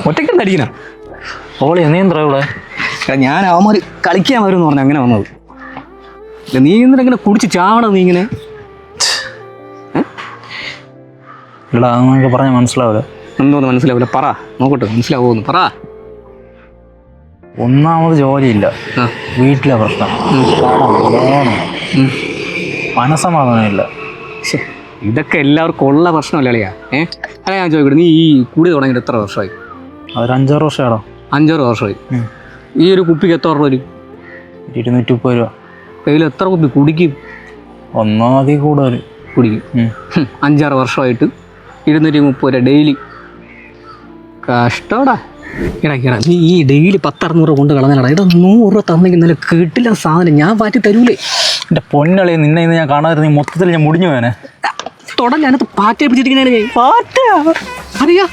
ഒറ്റയ്ക്ക് അടിക്കണ ഓളി നീന്ത്ര ഇവിടെ? ഞാൻ അവന്മാർ കളിക്കാൻ വരുമെന്ന് പറഞ്ഞു അങ്ങനെ വന്നത്. നീ ഇങ്ങനെ കുടിച്ച് ചാവണം നീ ഇങ്ങനെ. ഇല്ല അതൊക്കെ പറഞ്ഞാൽ മനസ്സിലാവില്ല. എന്തോന്ന് മനസ്സിലാവില്ല? പറ നോക്കട്ടെ മനസ്സിലാവുമെന്ന് പറ. ഒന്നാമത് ജോലിയില്ല, വീട്ടിലെ പ്രശ്നം, മനസ്സമാധാനമില്ല. ഇതൊക്കെ എല്ലാവർക്കും ഉള്ള പ്രശ്നമല്ല അളിയാ. അല്ല ഞാൻ ചോദിക്കട്ടെ, നീ ഈ കൂടി തുടങ്ങിയിട്ട് എത്ര വർഷമായി? അതൊരു 5-6 വർഷമാണോ? 5-6 വർഷമായി. ഈ ഒരു കുപ്പിക്ക് എത്ര രൂപ വരും? 230 രൂപ. കയ്യിൽ എത്ര കുപ്പി കുടിക്കും? ഒന്നാമതി കൂടുതൽ കുടിക്കും. 5-6 വർഷമായിട്ട് 230 രൂപ ഡെയിലി. കഷ്ടോടാ. എടാ നീ ഈ ഡെയിലി 10-600 രൂപ കൊണ്ട് കളഞ്ഞാടാ. ഇവിടെ 100 രൂപ തന്നെങ്കിൽ നല്ല കിട്ടില്ല സാധനം. ഞാൻ മാറ്റി തരൂലേ. എൻ്റെ പൊന്നളി, നിന്നെ ഇന്ന് ഞാൻ കാണാതിരുന്ന മൊത്തത്തിൽ ഞാൻ മുടിഞ്ഞു പോയനെ. തൊട ഞാനത് പാറ്റ പിടിച്ചിട്ടിങ്ങനെ പാറ്റ അറിയാ.